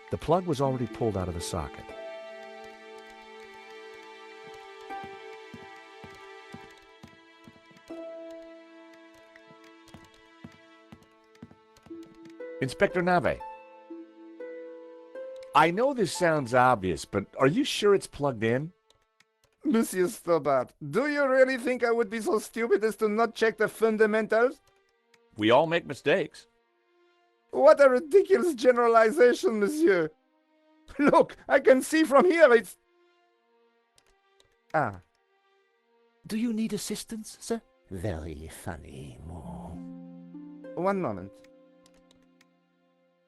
The plug was already pulled out of the socket. Inspector Nave. I know this sounds obvious, but are you sure it's plugged in? Monsieur Stobart, do you really think I would be so stupid as to not check the fundamentals? We all make mistakes. What a ridiculous generalization, monsieur. Look, I can see from here it's... Ah. Do you need assistance, sir? Very funny, Mo. One moment.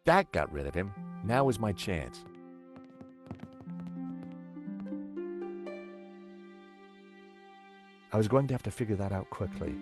That got rid of him. Now is my chance. I was going to have to figure that out quickly.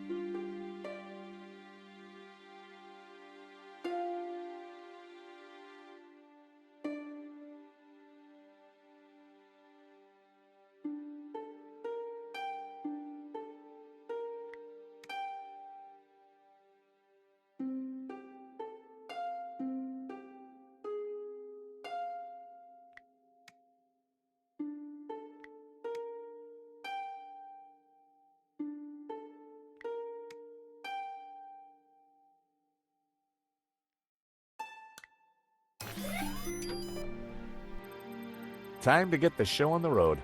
Time to get the show on the road.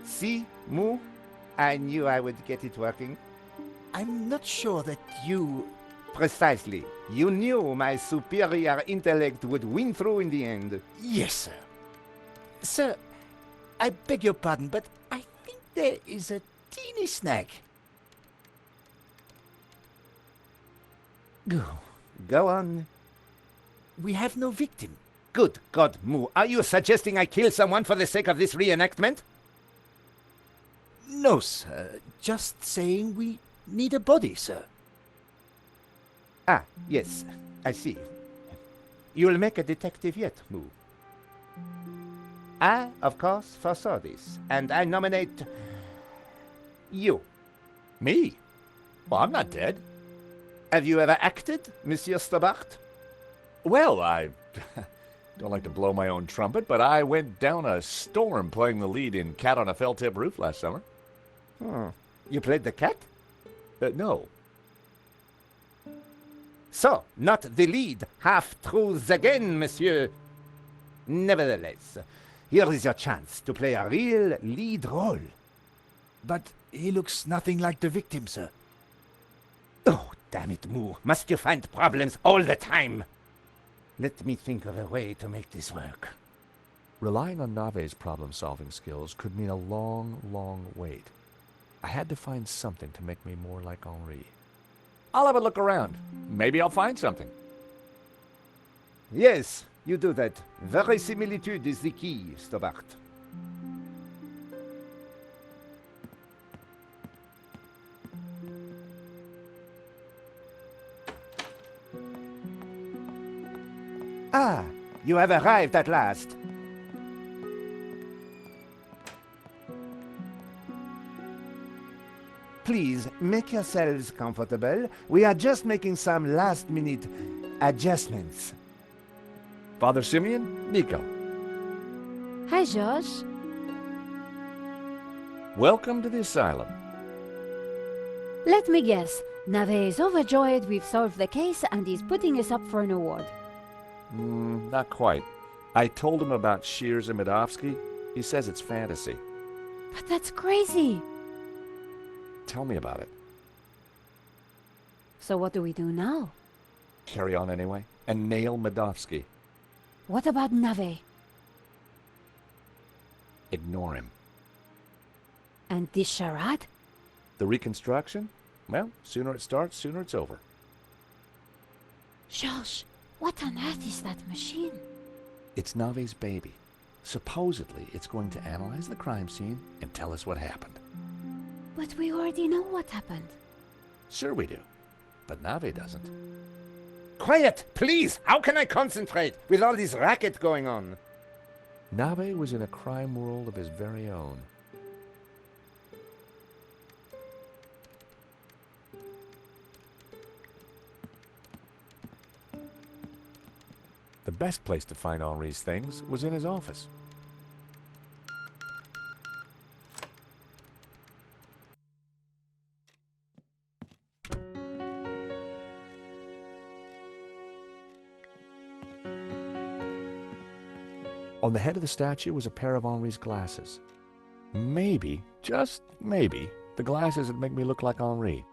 See, Moo? I knew I would get it working. I'm not sure that you... Precisely. You knew my superior intellect would win through in the end. Yes, sir. Sir, I beg your pardon, but I think there is a teeny snag. Go on. We have no victim. Good God, Moo. Are you suggesting I kill someone for the sake of this reenactment? No, sir. Just saying we need a body, sir. Ah, yes. I see. You'll make a detective yet, Moo. I, of course, foresaw this, and I nominate... you. Me? Well, I'm not dead. Have you ever acted, Monsieur Stobart? Well, I don't like to blow my own trumpet, but I went down a storm playing the lead in Cat on a Felt-Tip Roof last summer. You played the cat? No. So, not the lead. Half-truths again, monsieur. Nevertheless, here is your chance to play a real lead role. But he looks nothing like the victim, sir. Oh, damn it, Moo. Must you find problems all the time? Let me think of a way to make this work. Relying on Nave's problem-solving skills could mean a long, long wait. I had to find something to make me more like Henri. I'll have a look around. Maybe I'll find something. Yes, you do that. Verisimilitude is the key, Stobart. Ah, you have arrived at last. Please, make yourselves comfortable. We are just making some last-minute adjustments. Father Simeon, Nico. Hi, Josh. Welcome to the asylum. Let me guess. Nave is overjoyed we've solved the case and he's putting us up for an award. Not quite. I told him about Shears and Medovsky. He says it's fantasy. But that's crazy. Tell me about it. So what do we do now? Carry on anyway, and nail Medovsky. What about Nave? Ignore him. And this charade? The reconstruction? Well, sooner it starts, sooner it's over. Josh, what on earth is that machine? It's Nave's baby. Supposedly, it's going to analyze the crime scene and tell us what happened. But we already know what happened. Sure we do, but Nave doesn't. Quiet, please! How can I concentrate with all this racket going on? Nave was in a crime world of his very own. The best place to find Henri's things was in his office. On the head of the statue was a pair of Henri's glasses. Maybe, just maybe, the glasses would make me look like Henri.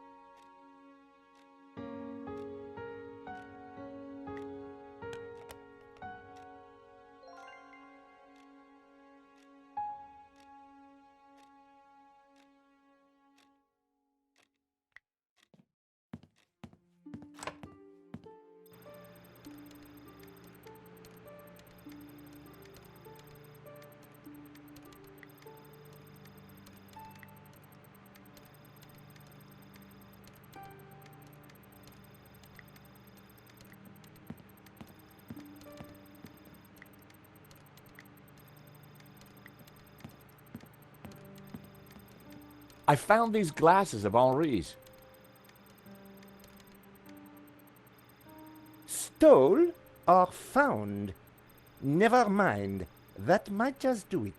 I found these glasses of Henri's. Stole or found? Never mind. That might just do it.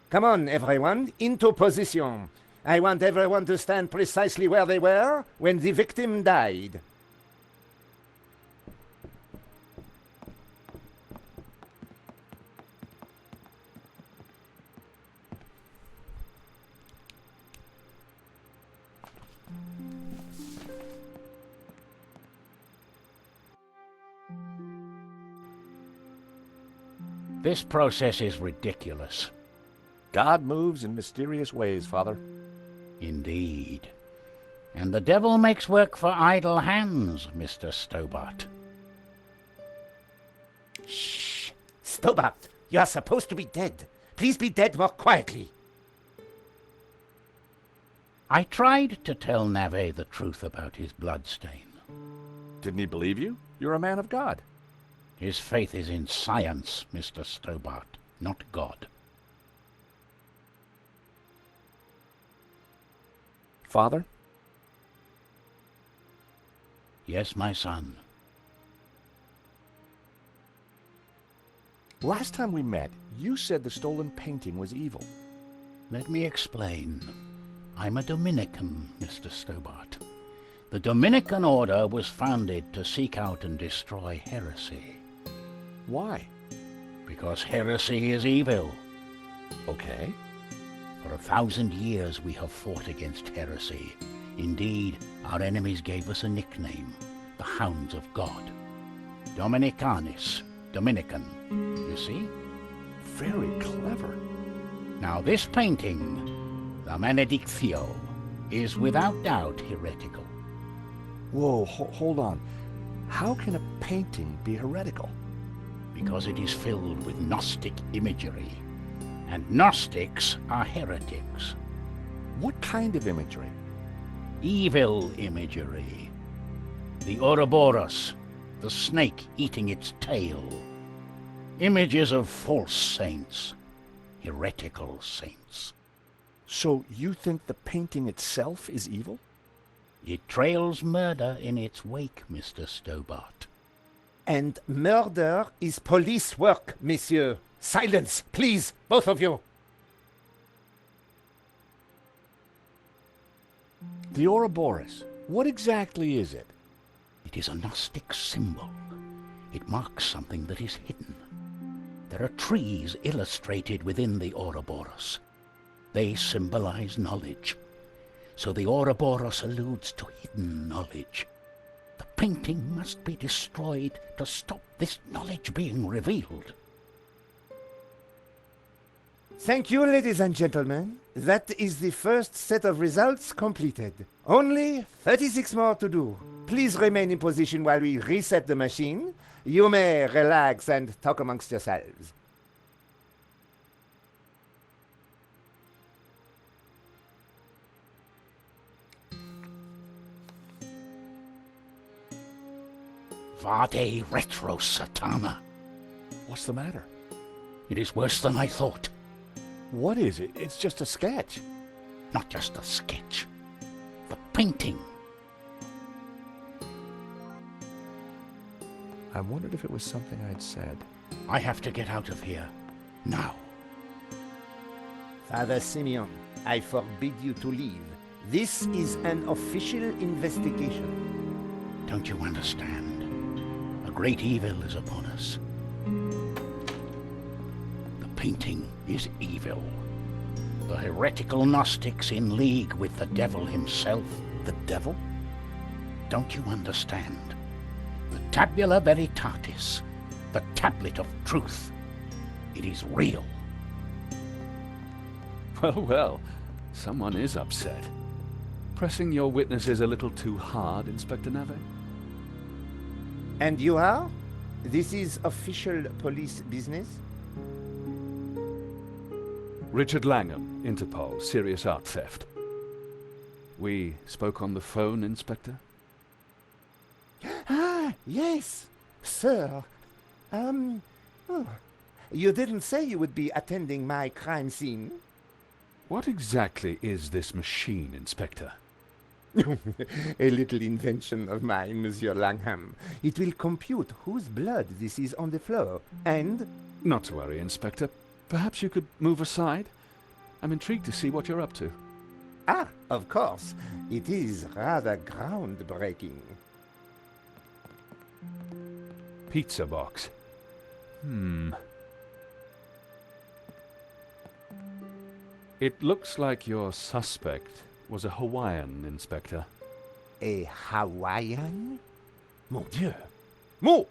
Come on, everyone, into position. I want everyone to stand precisely where they were when the victim died. This process is ridiculous. God moves in mysterious ways, Father. Indeed. And the devil makes work for idle hands, Mr. Stobart. Shh! Stobart, you are supposed to be dead. Please be dead more quietly. I tried to tell Navet the truth about his bloodstain. Didn't he believe you? You're a man of God. His faith is in science, Mr. Stobart, not God. Father? Yes, my son. Last time we met, you said the stolen painting was evil. Let me explain. I'm a Dominican, Mr. Stobart. The Dominican order was founded to seek out and destroy heresy. Why? Because heresy is evil. Okay. For 1,000 years we have fought against heresy. Indeed, our enemies gave us a nickname, the Hounds of God. Dominicanis, Dominican, you see? Very clever. Now this painting, the Benedictio, is without doubt heretical. Whoa, hold on. How can a painting be heretical? Because it is filled with Gnostic imagery. And Gnostics are heretics. What kind of imagery? Evil imagery. The Ouroboros, the snake eating its tail. Images of false saints, heretical saints. So you think the painting itself is evil? It trails murder in its wake, Mr. Stobart. And murder is police work, monsieur. Silence, please, both of you. The Ouroboros. What exactly is it? It is a Gnostic symbol. It marks something that is hidden. There are trees illustrated within the Ouroboros. They symbolize knowledge. So the Ouroboros alludes to hidden knowledge. The painting must be destroyed to stop this knowledge being revealed. Thank you, ladies and gentlemen. That is the first set of results completed. Only 36 more to do. Please remain in position while we reset the machine. You may relax and talk amongst yourselves. Vade retro, Satana. What's the matter? It is worse than I thought. What is it? It's just a sketch. Not just a sketch. The painting. I wondered if it was something I'd said. I have to get out of here. Now. Father Simeon, I forbid you to leave. This is an official investigation. Don't you understand? A great evil is upon us. The painting is evil. The heretical Gnostics in league with the devil himself. The devil? Don't you understand? The Tabula Veritatis, the tablet of truth. It is real. Well, well, someone is upset. Pressing your witnesses a little too hard, Inspector Nave? And you are? This is official police business? Richard Langham, Interpol, serious art theft. We spoke on the phone, Inspector? Ah, yes, sir. You didn't say you would be attending my crime scene. What exactly is this machine, Inspector? A little invention of mine, Monsieur Langham. It will compute whose blood this is on the floor, and... Not to worry, Inspector. Perhaps you could move aside? I'm intrigued to see what you're up to. Ah, of course. It is rather groundbreaking. Pizza box. It looks like your suspect was a Hawaiian, Inspector. A Hawaiian? Mon Dieu! Mo!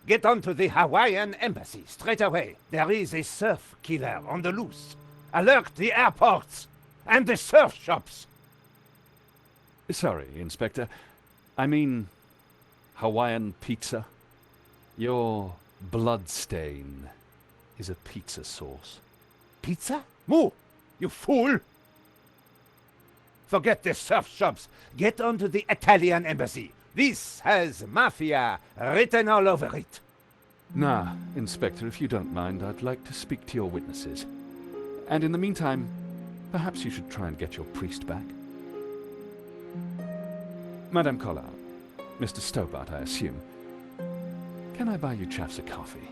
Get on to the Hawaiian embassy straight away. There is a surf killer on the loose. Alert the airports and the surf shops. Sorry, Inspector. I mean, Hawaiian pizza. Your bloodstain is a pizza sauce. Pizza? Mo! You fool! Forget the surf shops. Get on to the Italian embassy. This has mafia written all over it. Nah, Inspector, if you don't mind, I'd like to speak to your witnesses. And in the meantime, perhaps you should try and get your priest back. Madame Collard, Mr. Stobart, I assume. Can I buy you chaps a coffee?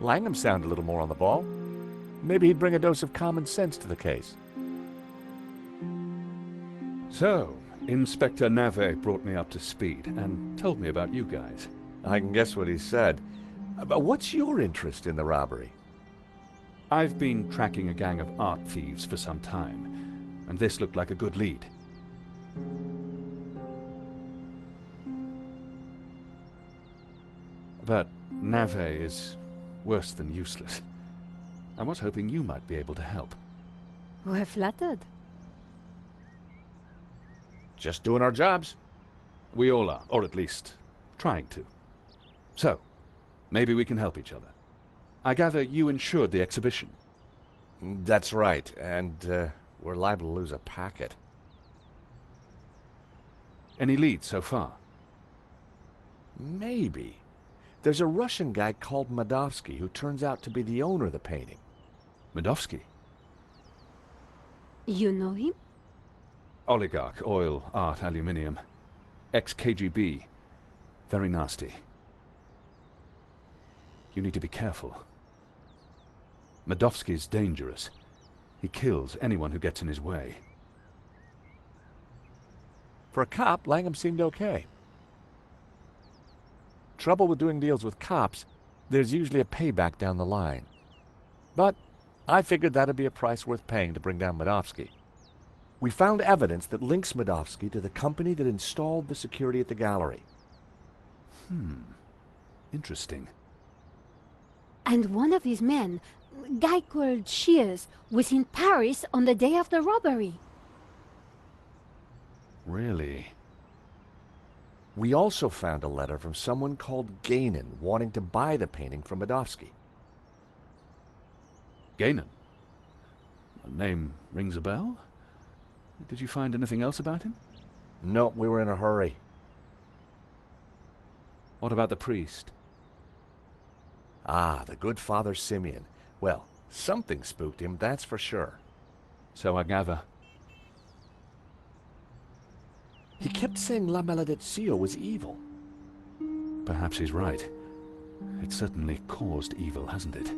Langham sounded a little more on the ball. Maybe he'd bring a dose of common sense to the case. So, Inspector Nave brought me up to speed and told me about you guys. I can guess what he said. But what's your interest in the robbery? I've been tracking a gang of art thieves for some time, and this looked like a good lead. But Nave is worse than useless. I was hoping you might be able to help. We're flattered. Just doing our jobs. We all are, or at least trying to. So, maybe we can help each other. I gather you insured the exhibition. That's right, and we're liable to lose a packet. Any leads so far? Maybe. There's a Russian guy called Madovsky who turns out to be the owner of the painting. Madovsky? You know him? Oligarch, oil, art, aluminium. Ex-KGB. Very nasty. You need to be careful. Madovsky's dangerous. He kills anyone who gets in his way. For a cop, Langham seemed okay. Trouble with doing deals with cops, there's usually a payback down the line. But I figured that'd be a price worth paying to bring down Madovsky. We found evidence that links Madovsky to the company that installed the security at the gallery. Interesting. And one of his men, a guy called Shears, was in Paris on the day of the robbery. Really? We also found a letter from someone called Gainan wanting to buy the painting from Madovsky. Gainan? The name rings a bell? Did you find anything else about him? No, we were in a hurry. What about the priest? Ah, the good Father Simeon. Well, something spooked him, that's for sure. So I gather. He kept saying La Maledizione was evil. Perhaps he's right. It's certainly caused evil, hasn't it?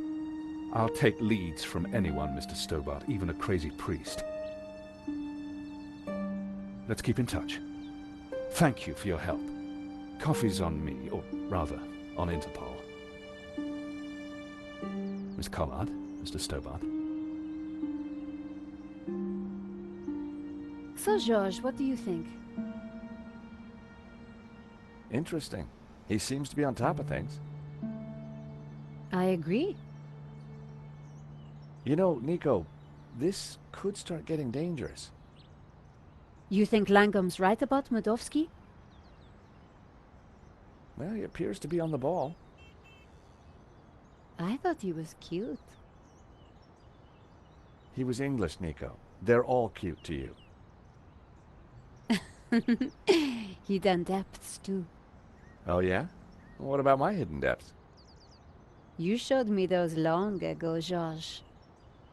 I'll take leads from anyone, Mr. Stobart, even a crazy priest. Let's keep in touch. Thank you for your help. Coffee's on me, or rather, on Interpol. Miss Collard, Mr. Stobart. So, George, what do you think? Interesting. He seems to be on top of things. I agree. You know, Nico, this could start getting dangerous. You think Langham's right about Medovsky? Well, he appears to be on the ball. I thought he was cute. He was English, Nico. They're all cute to you. Hidden depths, too. Oh, yeah? What about my hidden depths? You showed me those long ago, Georges.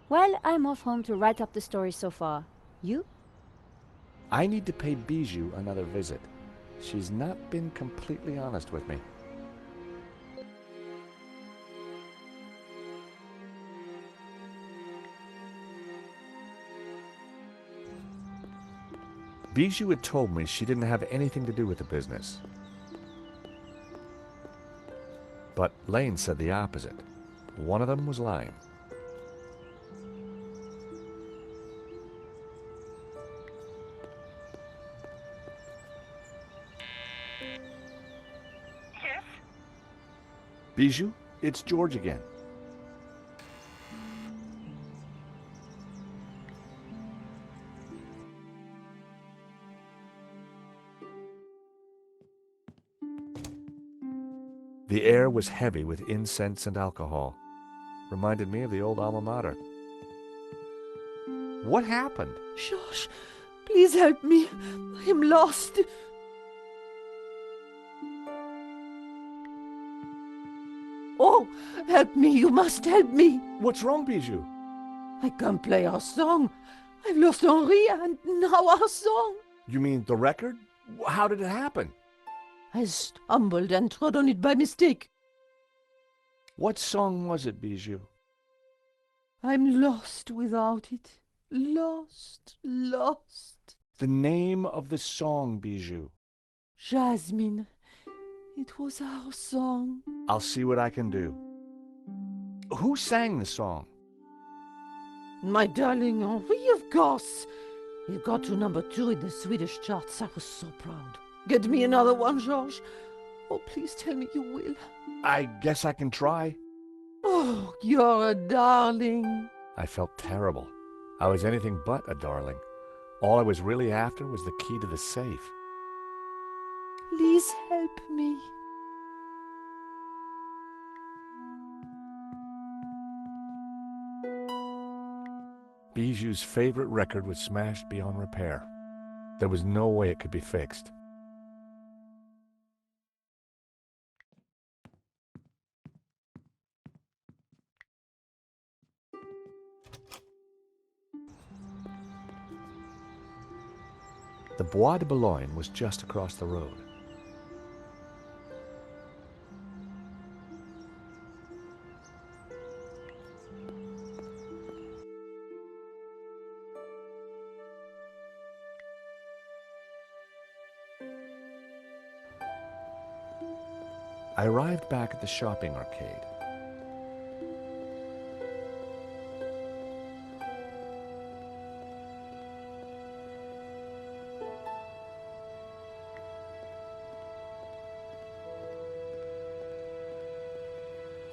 Well, I'm off home to write up the story so far. You? I need to pay Bijou another visit. She's not been completely honest with me. Bijou had told me she didn't have anything to do with the business. But Lane said the opposite. One of them was lying. Yes? Bijou, it's George again. The air was heavy with incense and alcohol. Reminded me of the old alma mater. What happened? Josh, please help me. I am lost. Oh, help me. You must help me. What's wrong, Bijou? I can't play our song. I've lost Henri and now our song. You mean the record? How did it happen? I stumbled and trod on it by mistake. What song was it, Bijou? I'm lost without it. Lost, lost. The name of the song, Bijou. Jasmine. It was our song. I'll see what I can do. Who sang the song? My darling Henri, of course. It got to #2 in the Swedish charts. I was so proud. Get me another one, Georges. Oh, please tell me you will. I guess I can try. Oh, you're a darling. I felt terrible. I was anything but a darling. All I was really after was the key to the safe. Please help me. Bijou's favorite record was smashed beyond repair. There was no way it could be fixed. The Bois de Boulogne was just across the road. I arrived back at the shopping arcade.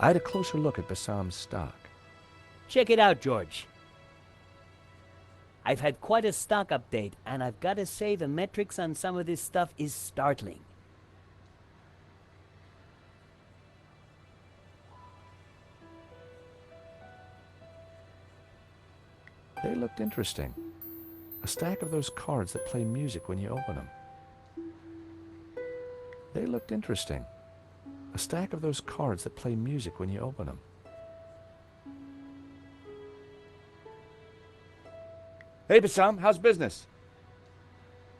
I had a closer look at Bassam's stock. Check it out, George. I've had quite a stock update, and I've got to say the metrics on some of this stuff is startling. They looked interesting. A stack of those cards that play music when you open them. They looked interesting. A stack of those cards that play music when you open them. Hey, Bassam, how's business?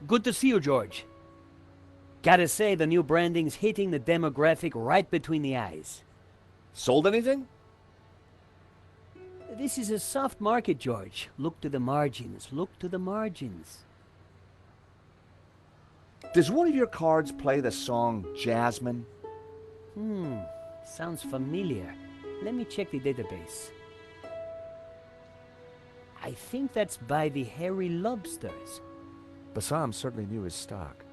Good to see you, George. Gotta say, the new branding's hitting the demographic right between the eyes. Sold anything? This is a soft market, George. Look to the margins. Look to the margins. Does one of your cards play the song Jasmine? Sounds familiar. Let me check the database. I think that's by the Hairy Lobsters. Bassam certainly knew his stock.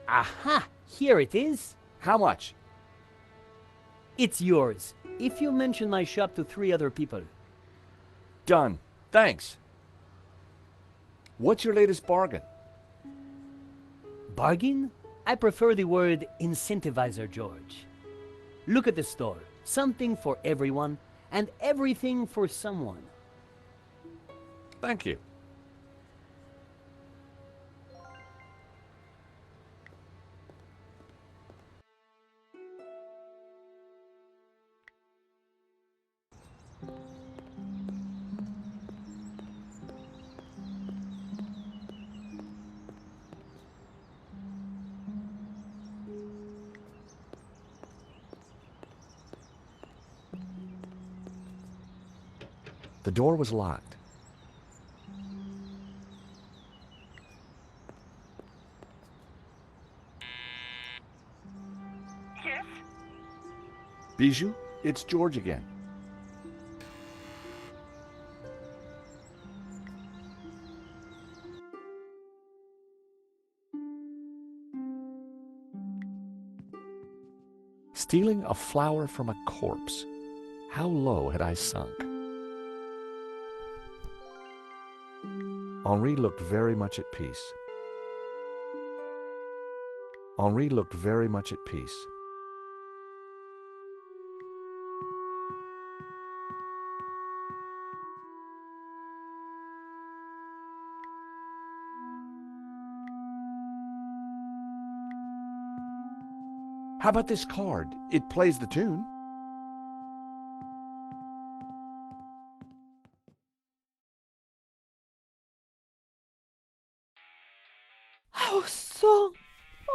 Aha! Here it is. How much? It's yours, if you mention my shop to 3 other people. Done. Thanks. What's your latest bargain? Bargain? I prefer the word incentivizer, George. Look at the store. Something for everyone, and everything for someone. Thank you. The door was locked. Yes? Bijou, it's George again. Stealing a flower from a corpse. How low had I sunk? Henri looked very much at peace. Henri looked very much at peace. How about this card? It plays the tune. Our song!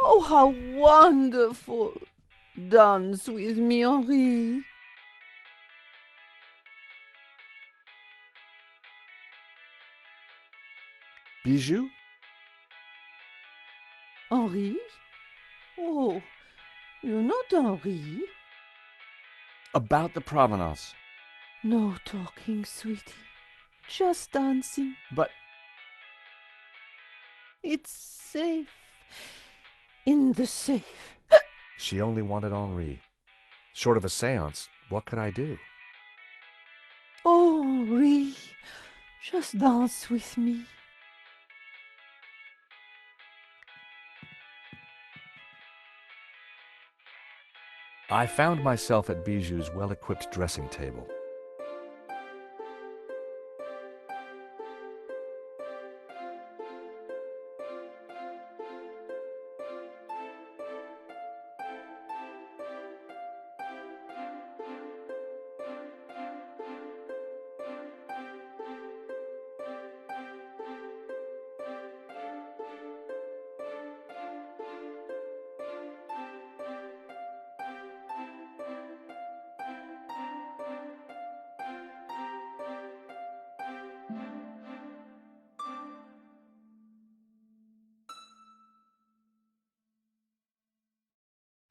Oh, how wonderful! Dance with me, Henri. Bijou? Henri? Oh, you're not Henri. About the provenance. No talking, sweetie. Just dancing. But It's safe. In the safe. she only wanted Henri. Short of a seance, what could I do? Oh, Henri, just dance with me. I found myself at Bijou's well-equipped dressing table.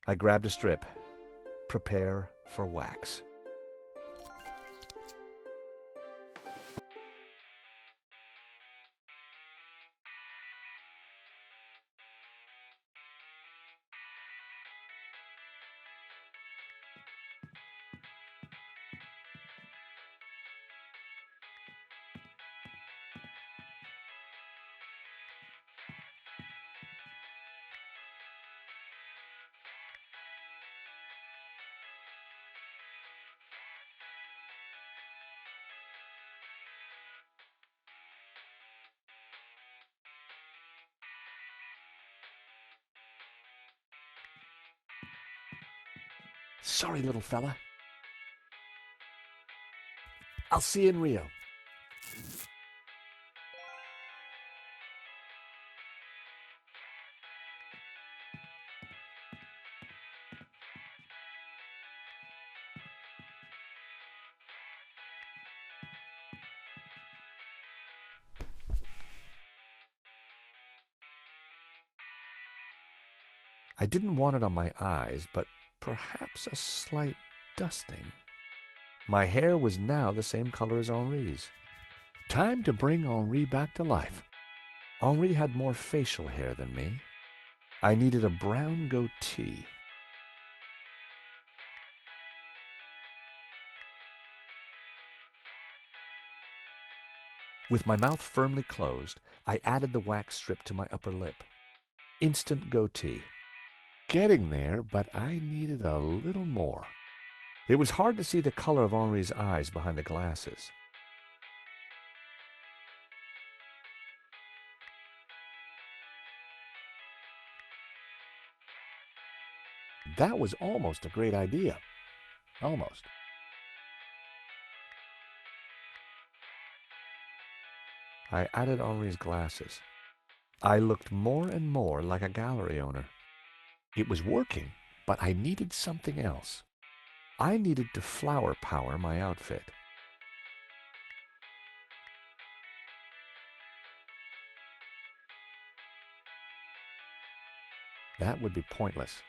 I grabbed a strip. Prepare for wax. Sorry, little fella. I'll see you in Rio. I didn't want it on my eyes, but perhaps a slight dusting. My hair was now the same color as Henri's. Time to bring Henri back to life. Henri had more facial hair than me. I needed a brown goatee. With my mouth firmly closed, I added the wax strip to my upper lip. Instant goatee. Getting there, but I needed a little more. It was hard to see the color of Henri's eyes behind the glasses. That was almost a great idea. Almost. I added Henri's glasses. I looked more and more like a gallery owner. It was working, but I needed something else. I needed to flower power my outfit. That would be pointless.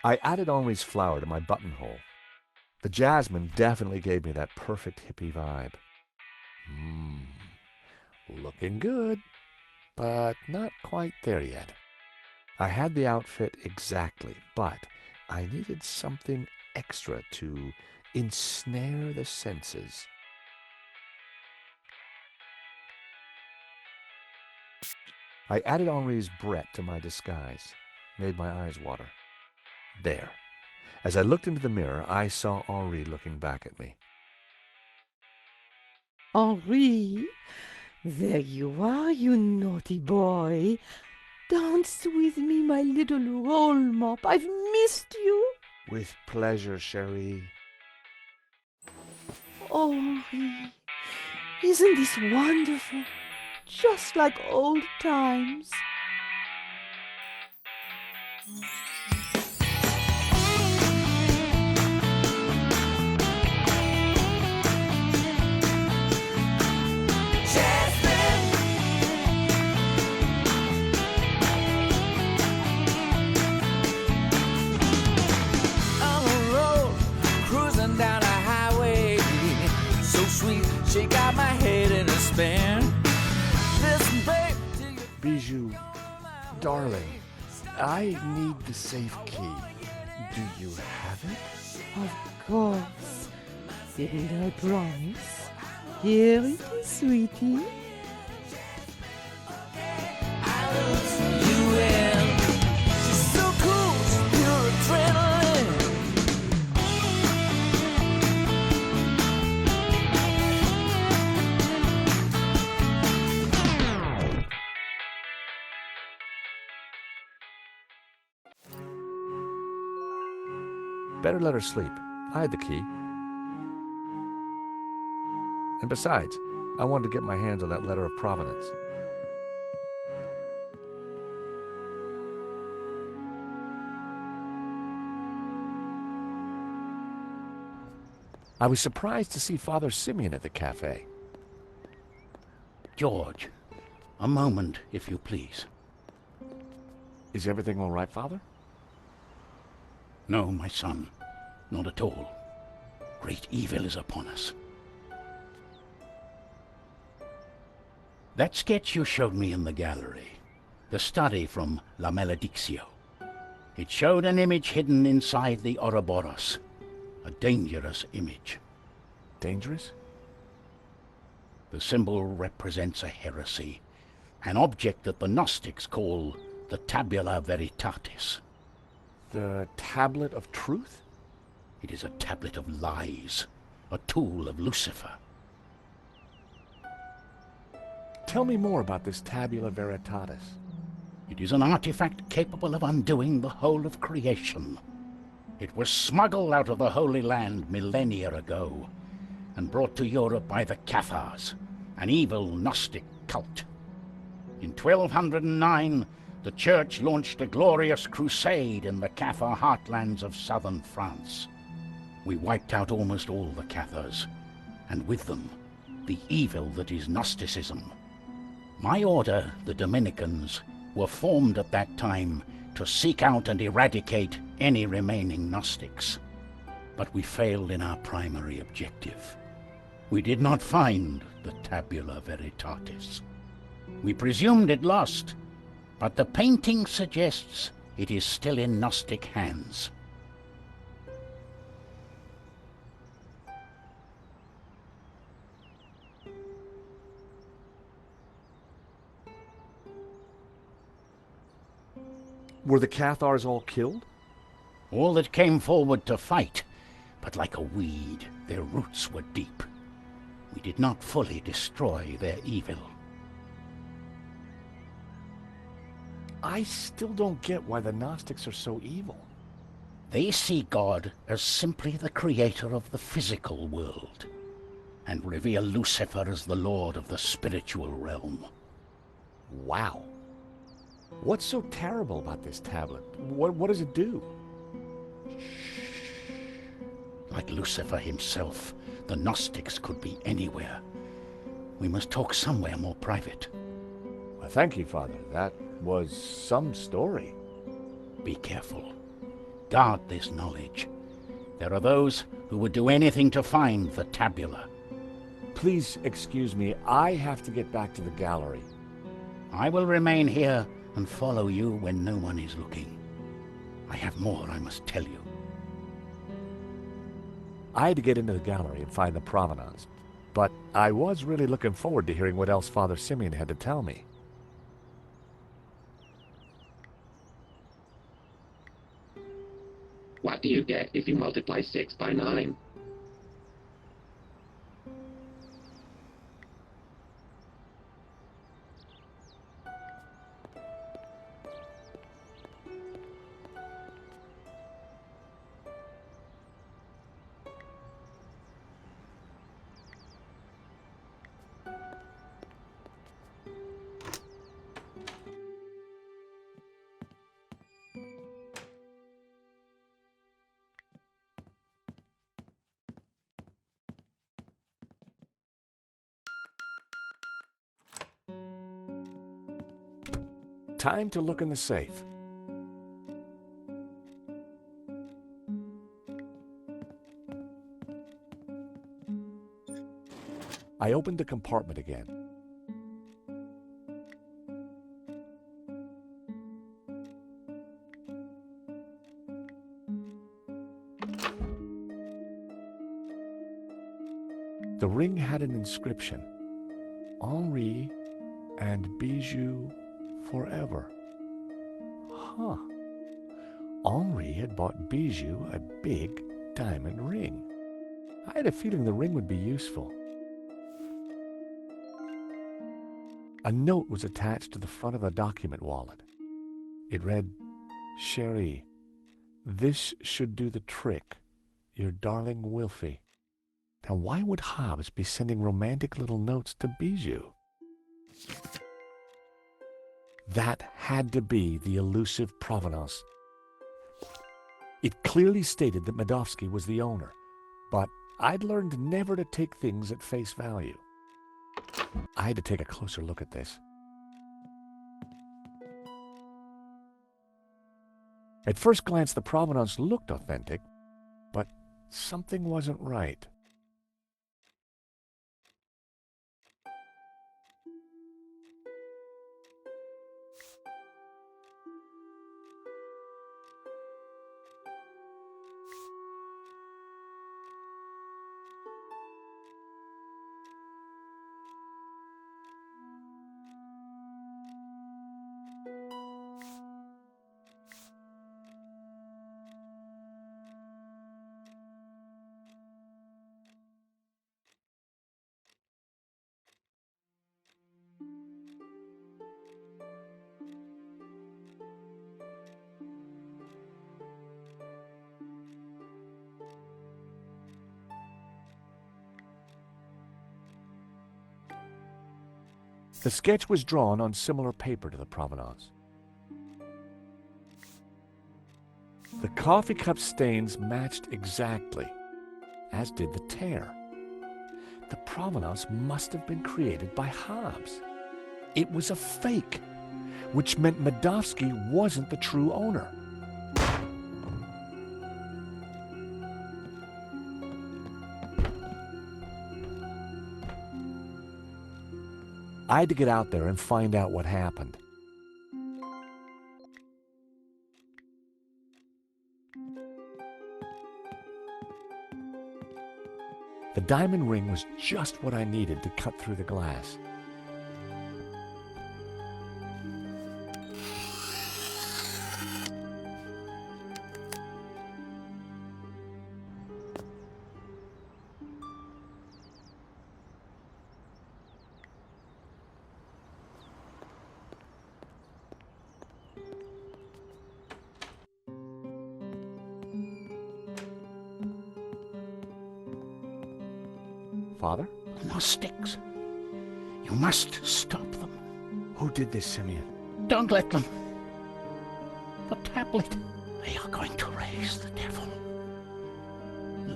I added Henri's flower to my buttonhole. The jasmine definitely gave me that perfect hippie vibe. Looking good, but not quite there yet. I had the outfit exactly, but I needed something extra to ensnare the senses. I added Henri's Brett to my disguise, made my eyes water. There. As I looked into the mirror, I saw Henri looking back at me. Henri, there you are, you naughty boy. Dance with me, my little roll mop. I've missed you. With pleasure, chérie. Oh, Henri, isn't this wonderful? Just like old times. She got my head in a spin. Listen, babe, Bijou, darling, I need the safe key. Do you have it? Of course. Didn't I promise? Here it is, sweetie. you in. She's so cool, she's pure adrenaline. Better let her sleep. I had the key. And besides, I wanted to get my hands on that letter of provenance. I was surprised to see Father Simeon at the cafe. George, a moment, if you please. Is everything all right, Father? No, my son, not at all. Great evil is upon us. That sketch you showed me in the gallery, the study from La Maledictio, it showed an image hidden inside the Ouroboros, a dangerous image. Dangerous? The symbol represents a heresy, an object that the Gnostics call the Tabula Veritatis. The tablet of truth? It is a tablet of lies, a tool of Lucifer. Tell me more about this Tabula Veritatis. It is an artifact capable of undoing the whole of creation. It was smuggled out of the Holy Land millennia ago and brought to Europe by the Cathars, an evil Gnostic cult. In 1209, the Church launched a glorious crusade in the Cathar heartlands of southern France. We wiped out almost all the Cathars, and with them, the evil that is Gnosticism. My order, the Dominicans, were formed at that time to seek out and eradicate any remaining Gnostics. But we failed in our primary objective. We did not find the Tabula Veritatis. We presumed it lost, but the painting suggests it is still in Gnostic hands. Were the Cathars all killed? All that came forward to fight, but like a weed, their roots were deep. We did not fully destroy their evil. I still don't get why the Gnostics are so evil. They see God as simply the creator of the physical world, and revere Lucifer as the lord of the spiritual realm. Wow. What's so terrible about this tablet? What does it do? Like Lucifer himself, the Gnostics could be anywhere. We must talk somewhere more private. Well, thank you, Father. That was some story. Be careful. Guard this knowledge. There are those who would do anything to find the tabula. Please excuse me. I have to get back to the gallery. I will remain here and follow you when no one is looking. I have more I must tell you. I had to get into the gallery and find the provenance, but I was really looking forward to hearing what else Father Simeon had to tell me. What do you get if you multiply 6 by 9? Time to look in the safe. I opened the compartment again. The ring had an inscription. Henri and Bijou forever. Huh. Henri had bought Bijou a big diamond ring. I had a feeling the ring would be useful. A note was attached to the front of a document wallet. It read, "Cherie, this should do the trick. Your darling Wilfie." Now why would Hobbs be sending romantic little notes to Bijou? That had to be the elusive provenance. It clearly stated that Medovsky was the owner, but I'd learned never to take things at face value. I had to take a closer look at this. At first glance, the provenance looked authentic, but something wasn't right. The sketch was drawn on similar paper to the provenance. The coffee cup stains matched exactly, as did the tear. The provenance must have been created by Hobbs. It was a fake, which meant Medovsky wasn't the true owner. I had to get out there and find out what happened. The diamond ring was just what I needed to cut through the glass. Father? Gnostics. You must stop them. Who did this, Simeon? Don't let them. The tablet. They are going to raise the devil.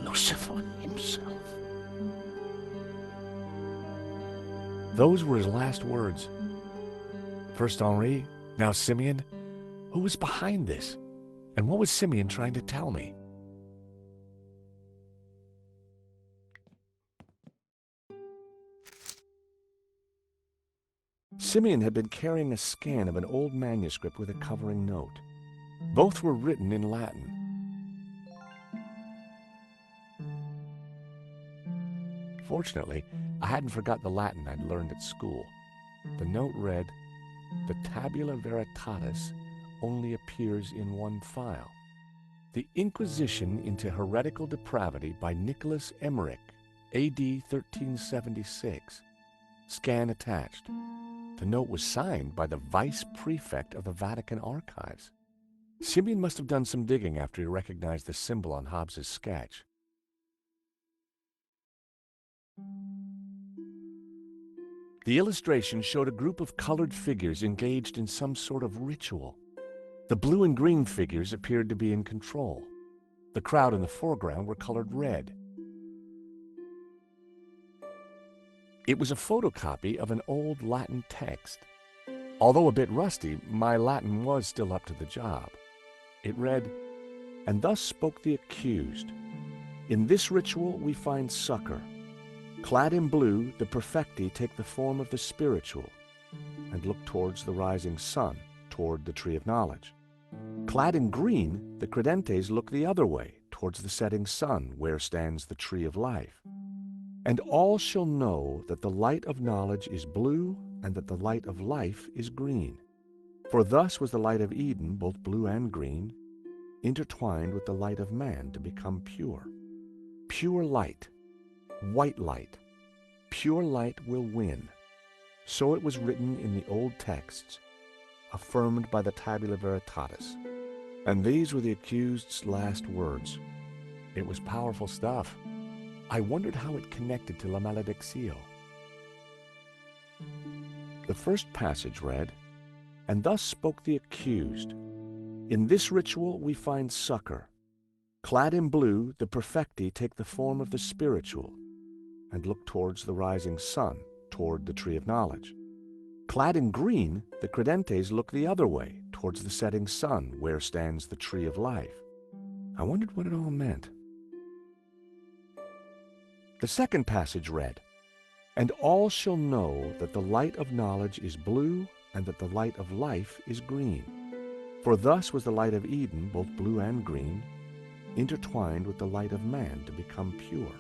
Lucifer himself. Those were his last words. First Henri, now Simeon. Who was behind this? And what was Simeon trying to tell me? Simeon had been carrying a scan of an old manuscript with a covering note. Both were written in Latin. Fortunately, I hadn't forgot the Latin I'd learned at school. The note read, "The tabula veritatis only appears in one file. The Inquisition into Heretical Depravity by Nicholas Emmerich, A.D. 1376. Scan attached." The note was signed by the Vice Prefect of the Vatican Archives. Simeon must have done some digging after he recognized the symbol on Hobbs's sketch. The illustration showed a group of colored figures engaged in some sort of ritual. The blue and green figures appeared to be in control. The crowd in the foreground were colored red. It was a photocopy of an old Latin text. Although a bit rusty, my Latin was still up to the job. It read, "And thus spoke the accused. In this ritual we find succor. Clad in blue, the perfecti take the form of the spiritual and look towards the rising sun, toward the tree of knowledge. Clad in green, the credentes look the other way, towards the setting sun, where stands the tree of life. And all shall know that the light of knowledge is blue, and that the light of life is green. For thus was the light of Eden, both blue and green, intertwined with the light of man to become pure. Pure light, white light, pure light will win. So it was written in the old texts, affirmed by the tabula veritatis. And these were the accused's last words. It was powerful stuff. I wondered how it connected to La Maledictio. The first passage read, "And thus spoke the accused. In this ritual we find succor. Clad in blue, the perfecti take the form of the spiritual and look towards the rising sun, toward the tree of knowledge. Clad in green, the credentes look the other way, towards the setting sun, where stands the tree of life." I wondered what it all meant. The second passage read, "And all shall know that the light of knowledge is blue, and that the light of life is green. For thus was the light of Eden, both blue and green, intertwined with the light of man to become pure."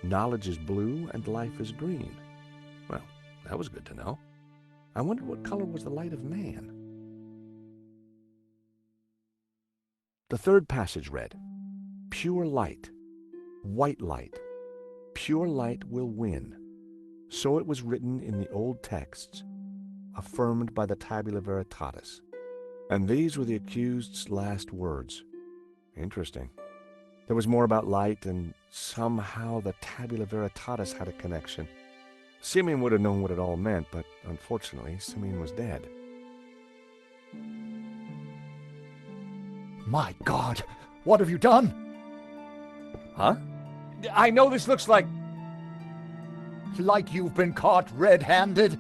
Knowledge is blue and life is green. Well, that was good to know. I wondered what color was the light of man. The third passage read, "Pure light, white light, pure light will win. So it was written in the old texts, affirmed by the tabula veritatis." And these were the accused's last words. Interesting. There was more about light, and somehow the tabula veritatis had a connection. Simeon would have known what it all meant, but unfortunately, Simeon was dead. My God, what have you done? Huh? I know this looks like... Like you've been caught red-handed?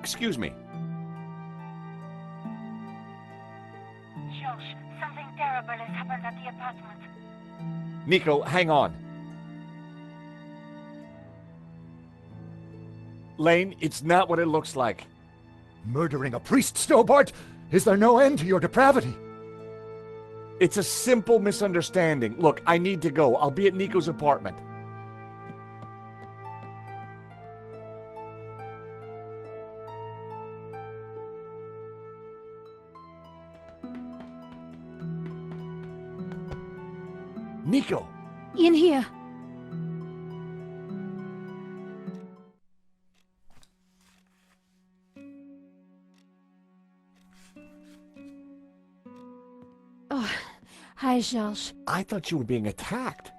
Excuse me. Josh, something terrible has happened at the apartment. Nico, hang on. Lane, it's not what it looks like. Murdering a priest, Stobart? Is there no end to your depravity? It's a simple misunderstanding. Look, I need to go. I'll be at Nico's apartment. Nico! In here. Oh, hi, George. I thought you were being attacked.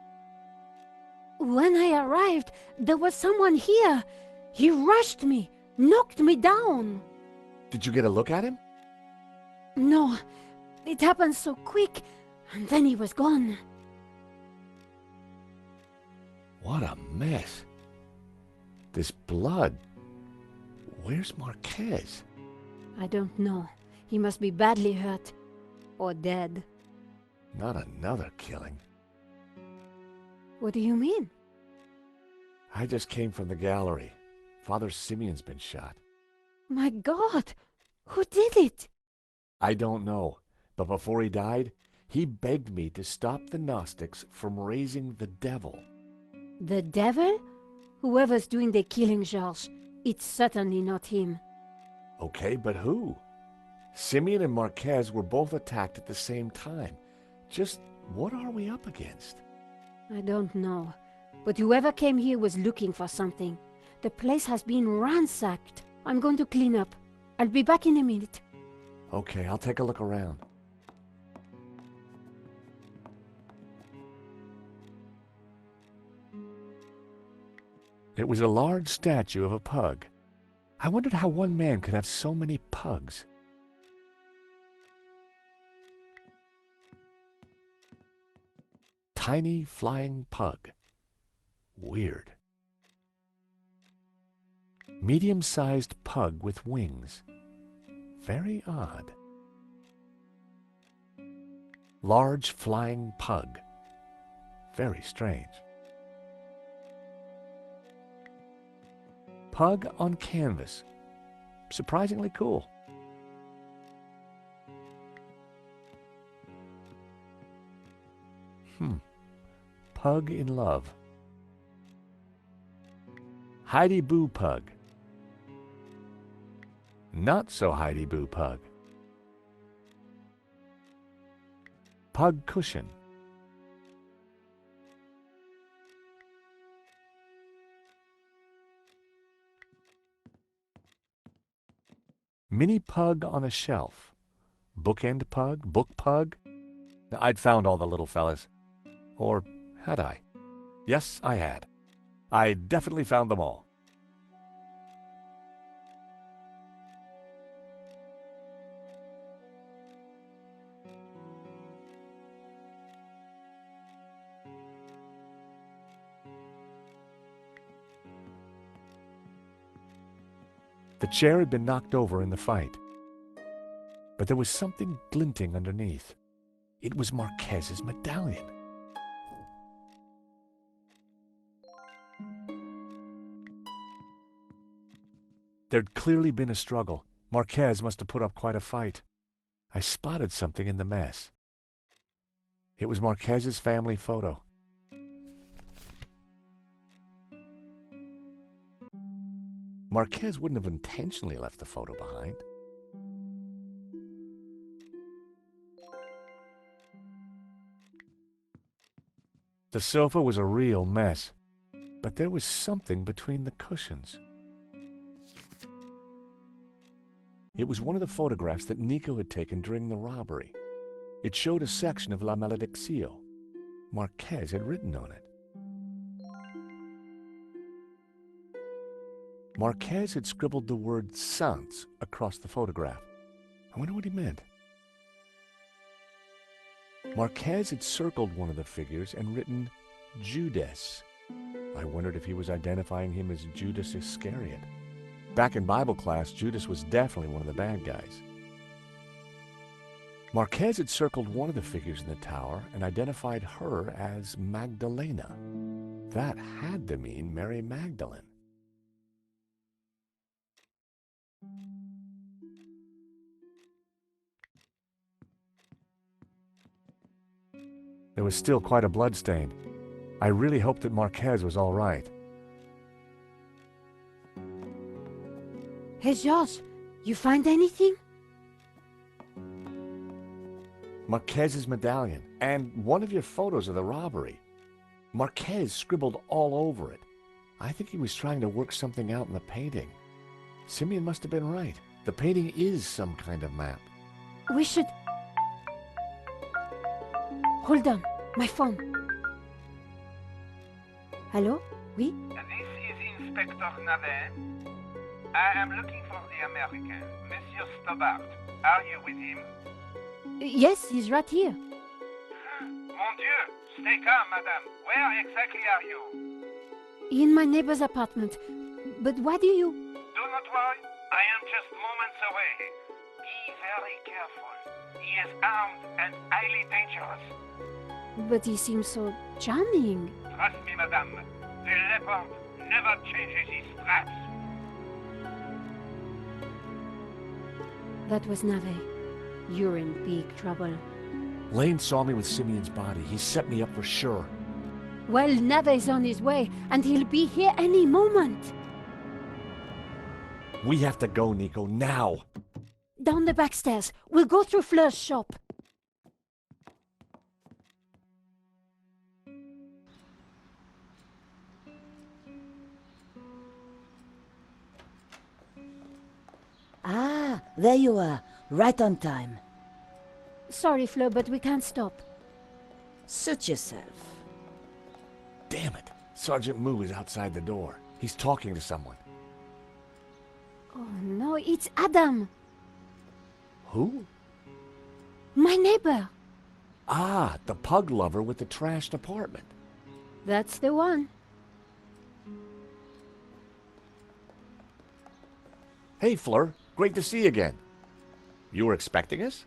When I arrived, there was someone here. He rushed me, knocked me down. Did you get a look at him? No, it happened so quick, and then he was gone. What a mess. This blood. Where's Marquez? I don't know. He must be badly hurt. Or dead. Not another killing. What do you mean? I just came from the gallery. Father Simeon's been shot. My God! Who did it? I don't know, but before he died, he begged me to stop the Gnostics from raising the devil. The devil? Whoever's doing the killing, Georges, it's certainly not him. Okay, but who? Simeon and Marquez were both attacked at the same time. Just what are we up against? I don't know. But whoever came here was looking for something. The place has been ransacked. I'm going to clean up. I'll be back in a minute. Okay, I'll take a look around. It was a large statue of a pug. I wondered how one man could have so many pugs. Tiny flying pug. Weird. Medium-sized pug with wings. Very odd. Large flying pug. Very strange. Pug on canvas. Surprisingly cool. Pug in love. Heidi Boo pug. Not so Heidi Boo pug. Pug cushion. Mini pug on a shelf. Bookend pug, book pug. I'd found all the little fellas. Or had I? Yes, I had. I definitely found them all. The chair had been knocked over in the fight. But there was something glinting underneath. It was Marquez's medallion. There'd clearly been a struggle. Marquez must have put up quite a fight. I spotted something in the mess. It was Marquez's family photo. Marquez wouldn't have intentionally left the photo behind. The sofa was a real mess, but there was something between the cushions. It was one of the photographs that Nico had taken during the robbery. It showed a section of La Malediccio. Marquez had written on it. Marquez had scribbled the word Sans across the photograph. I wonder what he meant. Marquez had circled one of the figures and written Judas. I wondered if he was identifying him as Judas Iscariot. Back in Bible class, Judas was definitely one of the bad guys. Marquez had circled one of the figures in the tower and identified her as Magdalena. That had to mean Mary Magdalene. There was still quite a bloodstain. I really hoped that Marquez was all right. Hey, George, you find anything? Marquez's medallion, and one of your photos of the robbery. Marquez scribbled all over it. I think he was trying to work something out in the painting. Simeon must have been right. The painting is some kind of map. We should... Hold on, my phone. Hello? Oui? This is Inspector Navet. I am looking for the American, Monsieur Stobart. Are you with him? Yes, he's right here. Mon Dieu! Stay calm, madame. Where exactly are you? In my neighbor's apartment. But why do you... Do not worry. I am just moments away. Be very careful. He is armed and highly dangerous. But he seems so charming. Trust me, madame. The leopard never changes his straps. That was Nave. You're in big trouble. Lane saw me with Simeon's body. He set me up for sure. Well, Nave's on his way, and he'll be here any moment. We have to go, Nico, now. Down the back stairs. We'll go through Fleur's shop. Ah, there you are. Right on time. Sorry, Fleur, but we can't stop. Suit yourself. Damn it. Sergeant Moo is outside the door. He's talking to someone. Oh, no, it's Adam. Who? My neighbor. Ah, the pug lover with the trashed apartment. That's the one. Hey, Fleur. Great to see you again. You were expecting us?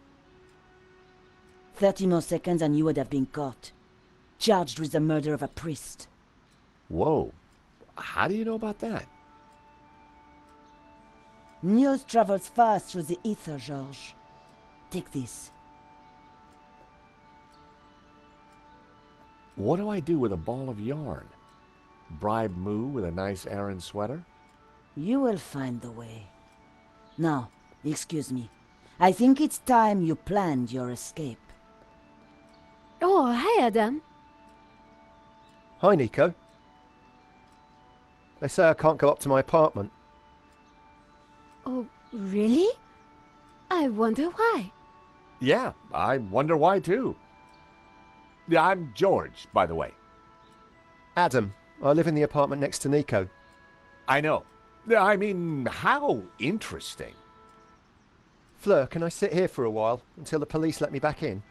30 more seconds and you would have been caught. Charged with the murder of a priest. Whoa. How do you know about that? News travels fast through the ether, Georges. Take this. What do I do with a ball of yarn? Bribe Moo with a nice Aran sweater? You will find the way. Now, excuse me. I think it's time you planned your escape. Oh, hi, Adam. Hi, Nico. They say I can't go up to my apartment. Oh, really? I wonder why. Yeah, I wonder why too. Yeah, I'm George, by the way. Adam. I live in the apartment next to Nico. I know. I mean, how interesting. Fleur, can I sit here for a while until the police let me back in?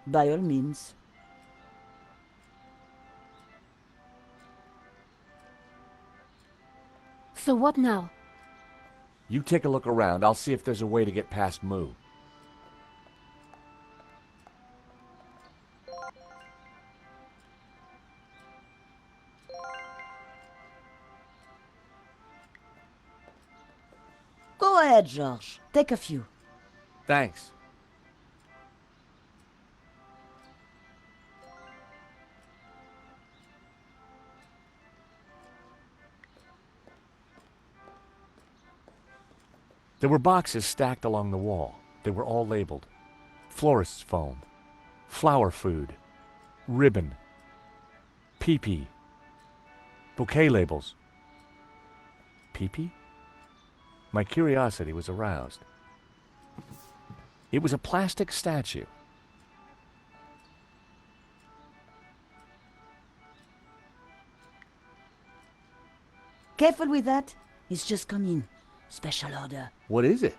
By all means. So what now? You take a look around. I'll see if there's a way to get past Moo. Go ahead, Georges. Take a few. Thanks. There were boxes stacked along the wall. They were all labeled. Florist's foam, flower food, ribbon, pee-pee, bouquet labels. Pee-pee? My curiosity was aroused. It was a plastic statue. Careful with that. He's just come in. Special order. What is it?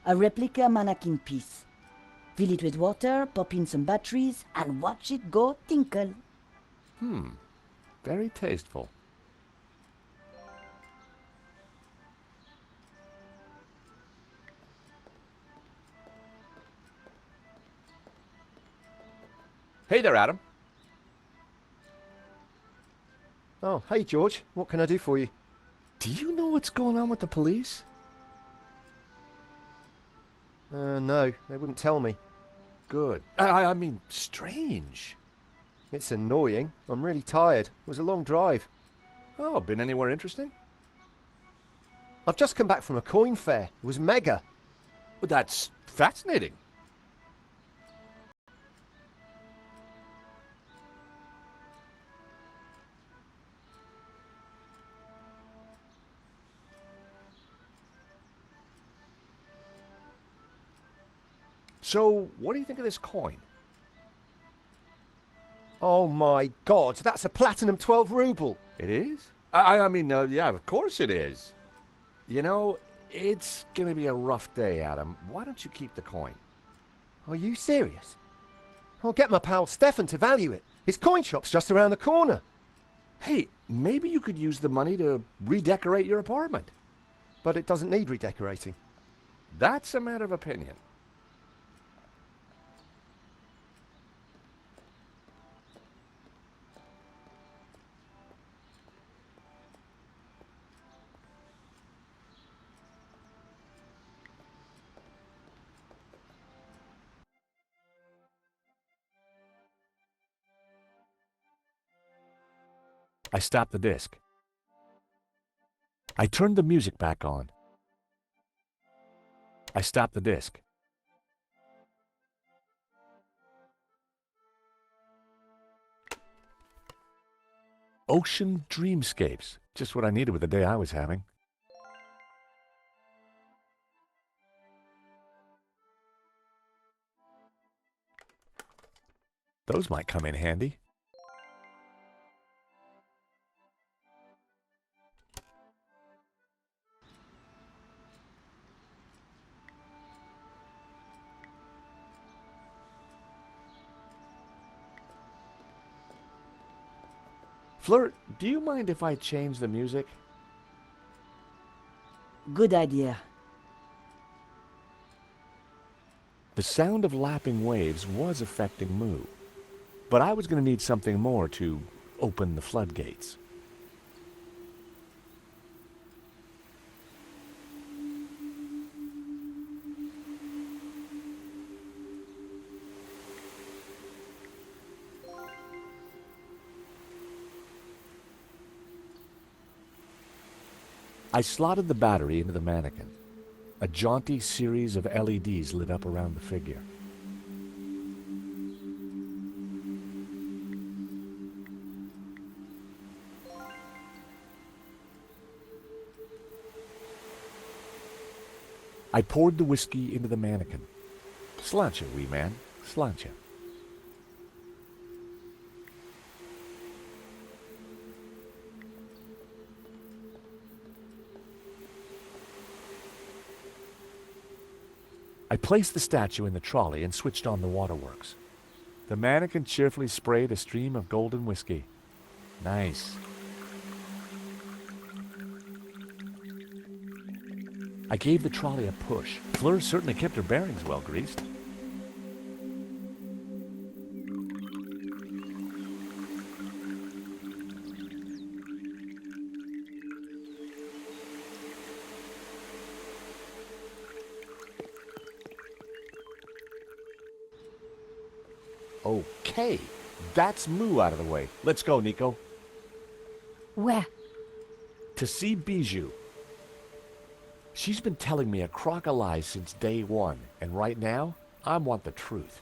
A replica mannequin piece. Fill it with water, pop in some batteries, and watch it go tinkle. Very tasteful. Hey there, Adam. Oh, hey George, what can I do for you? Do you know what's going on with the police? No, they wouldn't tell me. Good. I mean, strange. It's annoying. I'm really tired. It was a long drive. Oh, been anywhere interesting? I've just come back from a coin fair. It was mega. Well, that's fascinating. So, what do you think of this coin? Oh my god, that's a platinum 12 ruble. It is? I mean, yeah, of course it is. You know, it's going to be a rough day, Adam. Why don't you keep the coin? Are you serious? I'll get my pal Stefan to value it. His coin shop's just around the corner. Hey, maybe you could use the money to redecorate your apartment. But it doesn't need redecorating. That's a matter of opinion. I stopped the disc. I turned the music back on. I stopped the disc. Ocean dreamscapes. Just what I needed with the day I was having. Those might come in handy. Fleur, do you mind if I change the music? Good idea. The sound of lapping waves was affecting Moo, but I was going to need something more to open the floodgates. I slotted the battery into the mannequin. A jaunty series of LEDs lit up around the figure. I poured the whiskey into the mannequin. Sláinte, wee man, sláinte. I placed the statue in the trolley and switched on the waterworks. The mannequin cheerfully sprayed a stream of golden whiskey. Nice. I gave the trolley a push. Fleur certainly kept her bearings well greased. Okay, that's Moo out of the way. Let's go, Nico. Where? To see Bijou. She's been telling me a crock of lies since day one, and right now, I want the truth.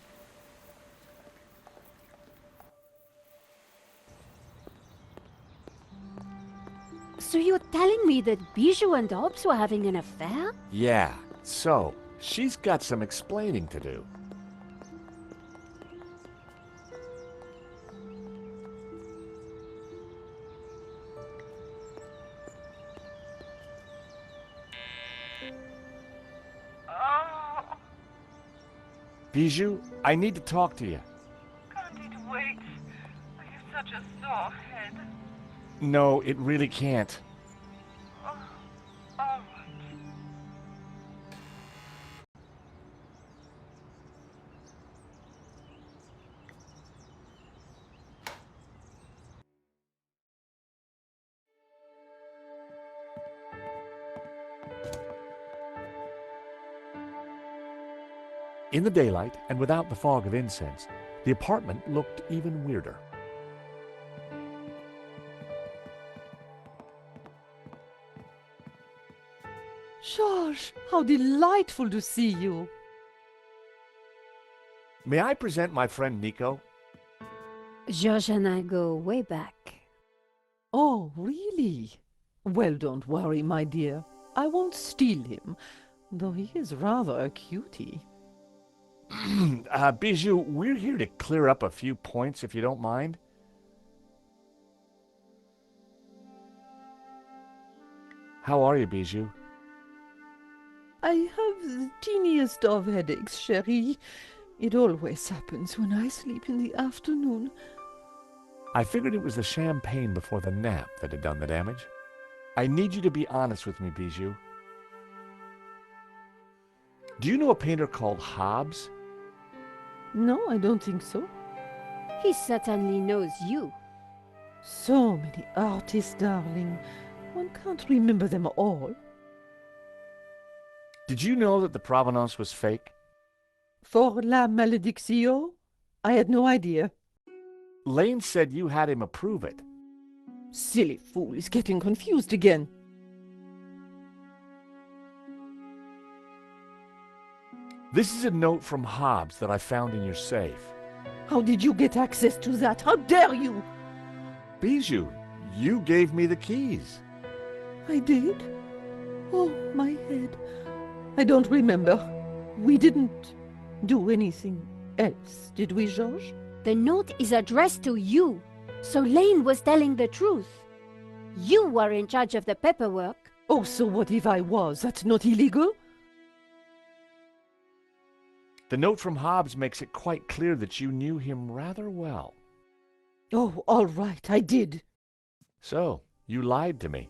So you're telling me that Bijou and Hobbs were having an affair? Yeah, so, she's got some explaining to do. Bijou, I need to talk to you. Can't it wait? I have such a sore head. No, it really can't. Oh, all right. In the daylight, and without the fog of incense, the apartment looked even weirder. George, how delightful to see you. May I present my friend Nico? George and I go way back. Oh, really? Well, don't worry, my dear. I won't steal him, though he is rather a cutie. Bijou, we're here to clear up a few points, if you don't mind. How are you, Bijou? I have the teeniest of headaches, chérie. It always happens when I sleep in the afternoon. I figured it was the champagne before the nap that had done the damage. I need you to be honest with me, Bijou. Do you know a painter called Hobbes? No, I don't think so. He certainly knows you. So many artists, darling. One can't remember them all. Did you know that the provenance was fake? For La Malédiction? I had no idea. Lane said you had him approve it. Silly fool is getting confused again. This is a note from Hobbes that I found in your safe. How did you get access to that? How dare you? Bijou, you gave me the keys. I did? Oh, my head. I don't remember. We didn't do anything else, did we, Georges? The note is addressed to you, so Lane was telling the truth. You were in charge of the paperwork. Oh, so what if I was? That's not illegal? The note from Hobbes makes it quite clear that you knew him rather well. Oh, all right, I did. So, you lied to me.